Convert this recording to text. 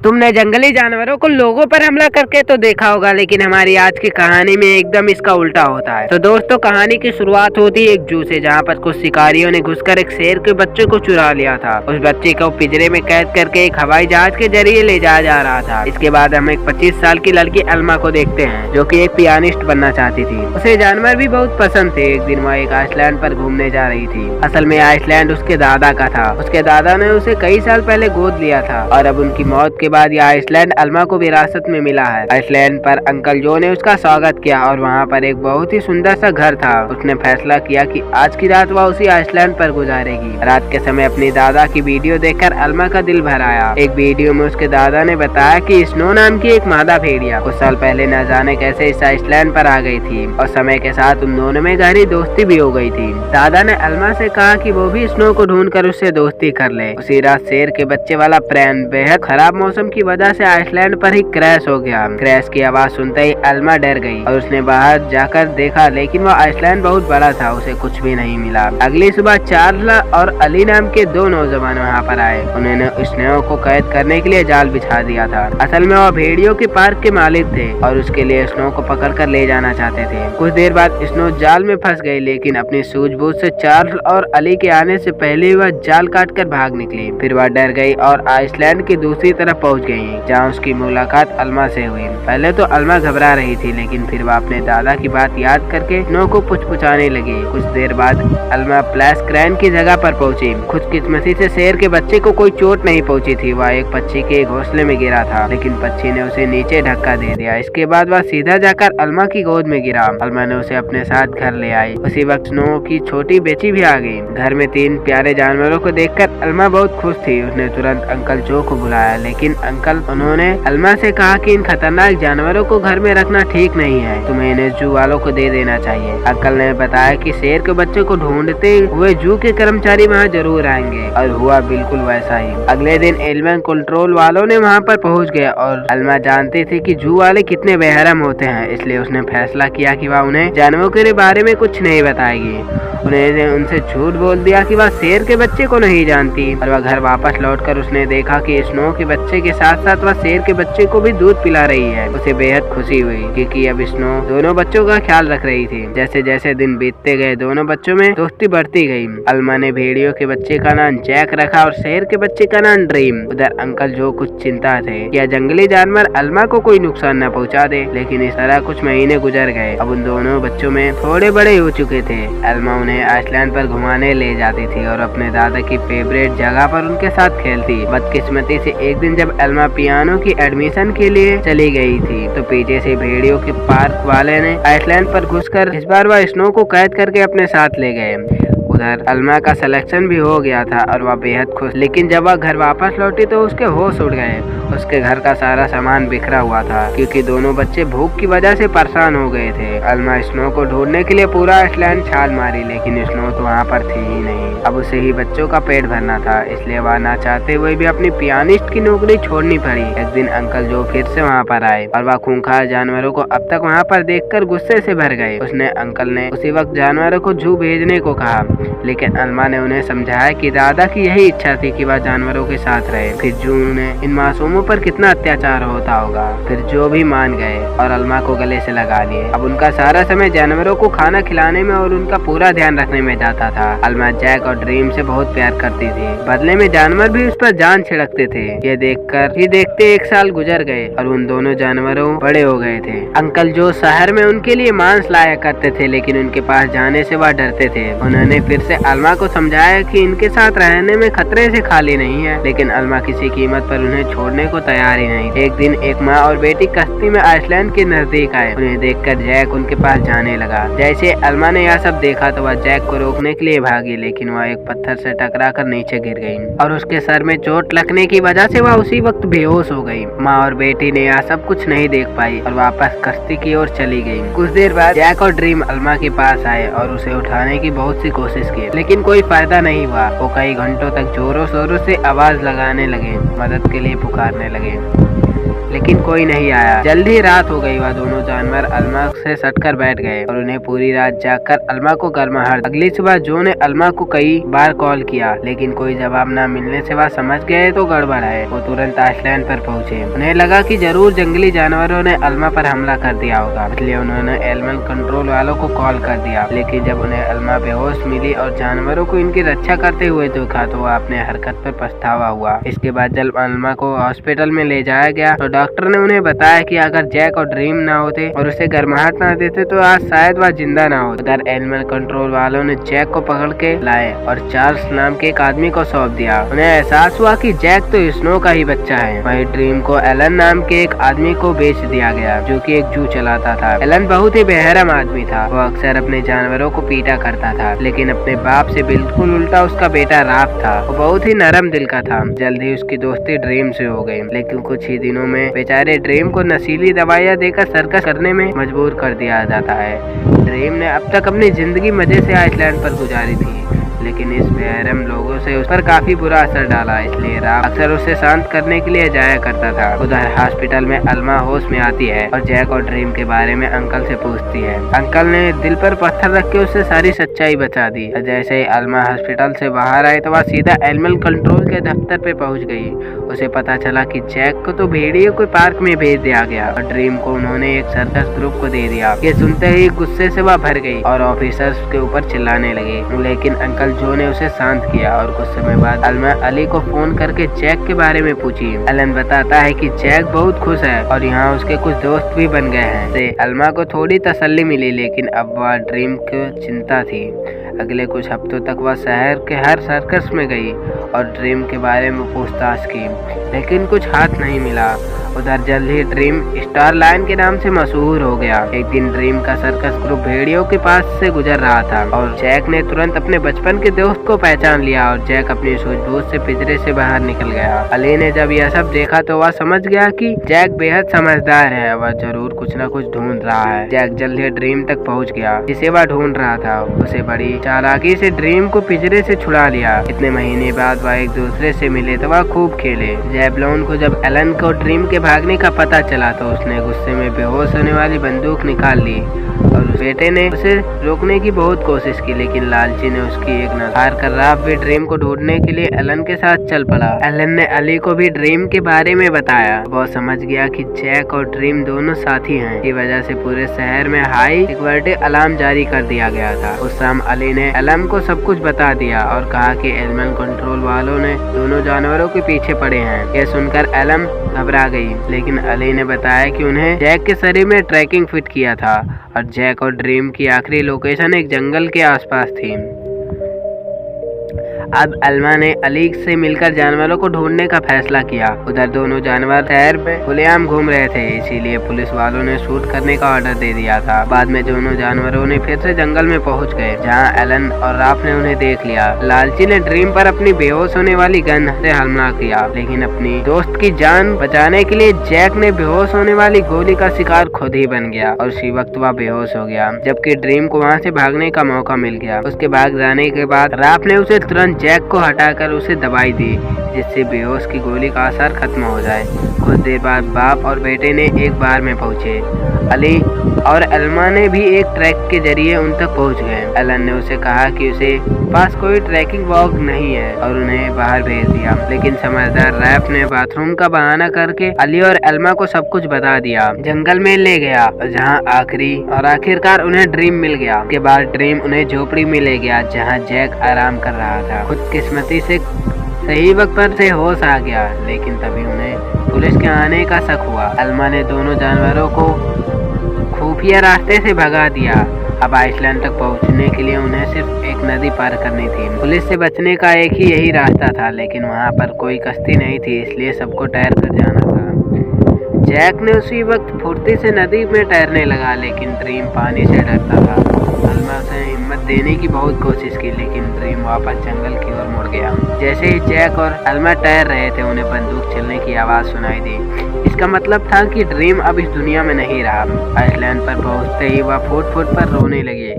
तुमने जंगली जानवरों को लोगों पर हमला करके तो देखा होगा, लेकिन हमारी आज की कहानी में एकदम इसका उल्टा होता है। तो दोस्तों, कहानी की शुरुआत होती है एक जू से, जहाँ पर कुछ शिकारियों ने घुसकर एक शेर के बच्चे को चुरा लिया था। उस बच्चे को पिंजरे में कैद करके एक हवाई जहाज के जरिए ले जाया जा रहा था। इसके बाद हम एक 25 साल की लड़की अल्मा को देखते हैं, जो कि एक पियानिस्ट बनना चाहती थी। उसे जानवर भी बहुत पसंद थे। एक दिन वह एक आइसलैंड पर घूमने जा रही थी। असल में आइसलैंड उसके दादा का था। उसके दादा ने उसे कई साल पहले गोद लिया था और अब उनकी मौत के बाद यह आइसलैंड अल्मा को विरासत में मिला है। आइसलैंड पर अंकल जो ने उसका स्वागत किया और वहाँ पर एक बहुत ही सुंदर सा घर था। उसने फैसला किया कि आज की रात वह उसी आइसलैंड पर गुजारेगी। रात के समय अपनी दादा की वीडियो देखकर अल्मा का दिल भर आया। एक वीडियो में उसके दादा ने बताया कि स्नो नाम की एक मादा भेड़िया कुछ साल पहले न जाने कैसे इस आइसलैंड पर आ गई थी और समय के साथ उन दोनों में गहरी दोस्ती भी हो गई थी। दादा ने अल्मा से कहा कि वो भी स्नो को ढूंढ कर उससे दोस्ती कर ले। उसी रात शेर के बच्चे वाला प्लेन बेहद खराब मौसम की वजह से आइसलैंड पर ही क्रैश हो गया। क्रैश की आवाज सुनते ही अल्मा डर गई और उसने बाहर जाकर देखा, लेकिन वह आइसलैंड बहुत बड़ा था। उसे कुछ भी नहीं मिला। अगली सुबह चार्ल्स और अली नाम के दो नौजवान वहाँ पर आए। उन्होंने स्नो को कैद करने के लिए जाल बिछा दिया था। असल में वह भेड़ियों के पार्क के मालिक थे और उसके लिए स्नो को पकड़कर ले जाना चाहते थे। कुछ देर बाद स्नो जाल में फंस गई, लेकिन अपनी सूझबूझ से चार्ल्स और अली के आने से पहले ही वह जाल काटकर भाग निकली। फिर वह डर गई और आइसलैंड की दूसरी तरफ पहुँच गयी, जहाँ उसकी मुलाकात अल्मा से हुई। पहले तो अल्मा घबरा रही थी, लेकिन फिर वह अपने दादा की बात याद करके स्नो को पुचपुचाने लगी। कुछ देर बाद अल्मा प्लैश क्रैन की जगह पर पहुंची। खुशकिस्मती से शेर के बच्चे को कोई चोट नहीं पहुंची थी। वह एक पक्षी के घोंसले में गिरा था, लेकिन पक्षी ने उसे नीचे धक्का दे दिया। इसके बाद वह सीधा जाकर अल्मा की गोद में गिरा। अल्मा ने उसे अपने साथ घर ले आई। उसी वक्त स्नो की छोटी बेटी भी आ गई। घर में 3 प्यारे जानवरों को देखकर अल्मा बहुत खुश थी। उसने तुरंत अंकल जो को बुलाया, लेकिन अंकल उन्होंने अल्मा से कहा कि इन खतरनाक जानवरों को घर में रखना ठीक नहीं है, तुम्हें इन्हें जू वालों को दे देना चाहिए। अंकल ने बताया कि शेर के बच्चे को ढूंढते हुए जू के कर्मचारी वहाँ जरूर आएंगे, और हुआ बिल्कुल वैसा ही। अगले दिन एलिमेंट कंट्रोल वालों ने वहाँ पर पहुँच गए और अल्मा जानती थी कि जू वाले कितने बेहरम होते हैं, इसलिए उसने फैसला किया कि वह उन्हें जानवरों के बारे में कुछ नहीं बताएगी। उन्होंने उनसे झूठ बोल दिया कि वह शेर के बच्चे को नहीं जानती, और वह घर वापस लौटकर उसने देखा कि स्नो के बच्चे के साथ साथ वह शेर के बच्चे को भी दूध पिला रही है। उसे बेहद खुशी हुई क्योंकि अब स्नो दोनों बच्चों का ख्याल रख रही थी। जैसे जैसे दिन बीतते गए, दोनों बच्चों में दोस्ती बढ़ती गई। अल्मा ने भेड़ियों के बच्चे का नाम जैक रखा और शेर के बच्चे का नाम ड्रीम। उधर अंकल जो कुछ चिंता थे या जंगली जानवर अल्मा को कोई नुकसान न पहुंचा दे, लेकिन इस तरह कुछ महीने गुजर गए। अब उन दोनों बच्चों में थोड़े बड़े हो चुके थे। अल्मा उन्हें आइसलैंड पर घुमाने ले जाती थी और अपने दादा की फेवरेट जगह पर उनके साथ खेलती। बदकिस्मती से एक दिन जब अल्मा पियानो की एडमिशन के लिए चली गई थी, तो पीछे से भेड़ियों के पार्क वाले ने आइसलैंड पर घुसकर इस बार वह स्नो को कैद करके अपने साथ ले गए। उधर अल्मा का सिलेक्शन भी हो गया था और वह बेहद खुश, लेकिन जब वह घर वापस लौटी तो उसके होश उड़ गए। उसके घर का सारा सामान बिखरा हुआ था क्योंकि दोनों बच्चे भूख की वजह से परेशान हो गए थे। अल्मा स्नो को ढूंढने के लिए पूरा आइसलैंड छाल मारी, लेकिन स्नो तो वहाँ पर थी ही नहीं। अब उसे ही बच्चों का पेट भरना था, इसलिए वह ना चाहते हुए भी अपनी पियानिस्ट की नौकरी छोड़नी पड़ी। एक दिन अंकल जो फिर से वहाँ पर आए और वह खूंखार जानवरों को अब तक वहाँ पर देखकर गुस्से से भर गए। उसने अंकल ने उसी वक्त जानवरों को जू भेजने को कहा, लेकिन अल्मा ने उन्हें समझाया कि दादा की यही इच्छा थी कि वह जानवरों के साथ रहे। फिर जू ने इन मासूमों पर कितना अत्याचार होता होगा। फिर जो भी मान गए और अल्मा को गले से लगा लिए। अब उनका सारा समय जानवरों को खाना खिलाने में और उनका पूरा ध्यान रखने में जाता था। अल्मा जैक और ड्रीम से बहुत प्यार करती थी, बदले में जानवर भी उस पर जान छिड़कते थे। ये देखकर ही देखते 1 साल गुजर गए और उन दोनों जानवरों बड़े हो गए थे। अंकल जो शहर में उनके लिए मांस लाया करते थे, लेकिन उनके पास जाने से वह डरते थे। उन्होंने फिर से अल्मा को समझाया कि इनके साथ रहने में खतरे से खाली नहीं है, लेकिन अल्मा किसी कीमत पर उन्हें छोड़ने को तैयार ही नहीं। एक दिन एक माँ और बेटी कश्ती में आइसलैंड के नजदीक आए। उन्हें देखकर जैक उनके पास जाने लगा। जैसे अल्मा ने यह सब देखा तो वह जैक को रोकने के लिए भागी, लेकिन वह एक पत्थर से टकराकर नीचे गिर गई और उसके सर में चोट लगने की वजह से वह उसी वक्त बेहोश हो गई। माँ और बेटी ने यह सब कुछ नहीं देख पाई और वापस कश्ती की ओर चली गई। कुछ देर बाद जैक और ड्रीम अल्मा के पास आए और उसे उठाने की बहुत सी कोशिश की, लेकिन कोई फायदा नहीं हुआ। वो कई घंटों तक जोरों शोरों से आवाज लगाने लगे, मदद के लिए पुकारने लगे, लेकिन कोई नहीं आया। जल्द ही रात हो गई। वह दोनों जानवर अलमा से सटकर बैठ गए और उन्हें पूरी रात जागकर अलमा को गर्माहट। अगली सुबह जो ने अलमा को कई बार कॉल किया, लेकिन कोई जवाब न मिलने से वह समझ गए तो गड़बड़ है। वो तुरंत आइसलैंड पर पहुँचे। उन्हें लगा कि जरूर जंगली जानवरों ने अलमा पर हमला कर दिया होगा, इसलिए उन्होंने एनिमल कंट्रोल वालों को कॉल कर दिया। लेकिन जब उन्हें अलमा बेहोश मिली और जानवरों को इनकी रक्षा करते हुए देखा तो वह अपने हरकत पर पछतावा हुआ। इसके बाद जब अलमा को हॉस्पिटल में ले जाया गया तो डॉक्टर ने उन्हें बताया कि अगर जैक और ड्रीम न होते और उसे गर्माहट न देते तो आज शायद वह जिंदा न होता। उधर एनिमल कंट्रोल वालों ने जैक को पकड़ के लाए और चार्ल्स नाम के एक आदमी को सौंप दिया। उन्हें एहसास हुआ कि जैक तो स्नो का ही बच्चा है। वही ड्रीम को एलन नाम के एक आदमी को बेच दिया गया, जो कि एक जू चलाता था। एलन बहुत ही बेहरम आदमी था। वो अक्सर अपने जानवरों को पीटा करता था, लेकिन अपने बाप से बिल्कुल उल्टा उसका बेटा राफ था। वो बहुत ही नरम दिल का था। जल्द ही उसकी दोस्ती ड्रीम से हो गई, लेकिन कुछ ही दिनों में बेचारे ड्रीम को नशीली दवाइयाँ देकर सर्कस करने में मजबूर कर दिया जाता है। ड्रीम ने अब तक अपनी जिंदगी मजे से आइसलैंड पर गुजारी थी, लेकिन इस बेरहम लोगों से उस पर काफी बुरा असर डाला, इसलिए राफ अक्सर उसे शांत करने के लिए जाया करता था। उधर हॉस्पिटल में अलमा होश में आती है और जैक और ड्रीम के बारे में अंकल से पूछती है। अंकल ने दिल पर पत्थर रख के उससे सारी सच्चाई बता दी। जैसे ही अलमा हॉस्पिटल से बाहर आई तो वह सीधा एनिमल कंट्रोल के दफ्तर पे पहुंच गई। उसे पता चला कि जैक को तो भेड़ियों के पार्क में भेज दिया गया और ड्रीम को उन्होंने एक सर्कस ग्रुप को दे दिया। ये सुनते ही गुस्से से वह भर गई और ऑफिसर्स के ऊपर चिल्लाने लगे, लेकिन अंकल जो ने उसे शांत किया और कुछ समय बाद अलमा अली को फोन करके जैक के बारे में पूछी। एलन बताता है कि जैक बहुत खुश है और यहाँ उसके कुछ दोस्त भी बन गए हैं। से अलमा को थोड़ी तसल्ली मिली, लेकिन अब वह ड्रीम की चिंता थी। अगले कुछ हफ्तों तक वह शहर के हर सर्कस में गई और ड्रीम के बारे में पूछताछ की, लेकिन कुछ हाथ नहीं मिला। उधर जल्द ही ड्रीम स्टार लाइन के नाम से मशहूर हो गया। एक दिन ड्रीम का सर्कस ग्रुप भेड़ियों के पास से गुजर रहा था और जैक ने तुरंत अपने बचपन के दोस्त को पहचान लिया और जैक अपनी सूझबूझ से पिंजरे से बाहर निकल गया। अली ने जब यह सब देखा तो वह समझ गया कि जैक बेहद समझदार है, वह जरूर कुछ न कुछ ढूंढ रहा है। जैक जल्द ही ड्रीम तक पहुँच गया जिसे वह ढूंढ रहा था। उसे बड़ी चालाकी से ड्रीम को पिंजरे से छुड़ा लिया। इतने महीने बाद वह एक दूसरे से मिले तो वह खूब खेले। जैबलोन को जब एलन को ड्रीम के भागने का पता चला तो उसने गुस्से में बेहोश होने वाली बंदूक निकाल ली और बेटे ने उसे रोकने की बहुत कोशिश की, लेकिन लालची ने उसकी एक न हार कर राफ भी ड्रीम को ढूंढने के लिए एलन के साथ चल पड़ा। एलन ने अली को भी ड्रीम के बारे में बताया। वो समझ गया कि जैक और ड्रीम दोनों साथी हैं। इसी वजह से पूरे शहर में हाई सिक्योरिटी अलार्म जारी कर दिया गया था। उस शाम अली ने एलन को सब कुछ बता दिया और कहा कि एनिमल कंट्रोल वालों ने दोनों जानवरों के पीछे पड़े हैं। यह सुनकर एलन घबरा गई, लेकिन अली ने बताया कि उन्हें जैक के शरीर में ट्रैकिंग फिट किया था और जैक और ड्रीम की आखिरी लोकेशन एक जंगल के आसपास थी। अब अलमा ने अली से मिलकर जानवरों को ढूंढने का फैसला किया। उधर दोनों जानवर शहर में खुलेआम घूम रहे थे, इसीलिए पुलिस वालों ने शूट करने का ऑर्डर दे दिया था। बाद में दोनों जानवरों ने फिर से जंगल में पहुंच गए, जहां एलन और राफ ने उन्हें देख लिया। लालची ने ड्रीम पर अपनी बेहोश होने वाली गन से हमला किया, लेकिन अपनी दोस्त की जान बचाने के लिए जैक ने बेहोश होने वाली गोली का शिकार खुद ही बन गया और उसी वक्त वह बेहोश हो गया, जबकि ड्रीम को वहाँ से भागने का मौका मिल गया। उसके भाग जाने के बाद राफ ने उसे तुरंत जैक को हटाकर उसे दवाई दी, जिससे बेहोश की गोली का असर खत्म हो जाए। कुछ देर बाद बाप और बेटे ने एक बार में पहुंचे। अली और अलमा ने भी एक ट्रैक के जरिए उन तक पहुंच गए। एलन ने उसे कहा कि उसे पास कोई ट्रैकिंग बॉक्स नहीं है और उन्हें बाहर भेज दिया, लेकिन समझदार रैफ ने बाथरूम का बहाना करके अली और अलमा को सब कुछ बता दिया। जंगल में ले गया, जहां आखिरकार उन्हें ड्रीम मिल गया। उसके बाद ड्रीम उन्हें झोपड़ी में ले गया, जहां जैक आराम कर रहा था। खुदकिस्मती से सही वक्त पर से होश आ गया, लेकिन तभी उन्हें पुलिस के आने का शक हुआ। अलमा ने दोनों जानवरों को खुफिया रास्ते से भगा दिया। अब आइसलैंड तक पहुंचने के लिए उन्हें सिर्फ एक नदी पार करनी थी। पुलिस से बचने का एक ही यही रास्ता था, लेकिन वहां पर कोई कश्ती नहीं थी, इसलिए सबको तैर कर जाना था। जैक ने उसी वक्त फुर्ती से नदी में तैरने लगा, लेकिन ड्रीम पानी से डरता था। अलमा से हिम्मत देने की बहुत कोशिश की, लेकिन ड्रीम वापस जंगल की ओर मुड़ गया। जैसे ही जैक और अलमा तैर रहे थे, उन्हें बंदूक चलने की आवाज सुनाई दी। इसका मतलब था कि ड्रीम अब इस दुनिया में नहीं रहा। आइसलैंड पर पहुंचते ही वह फुट पर रोने लगे।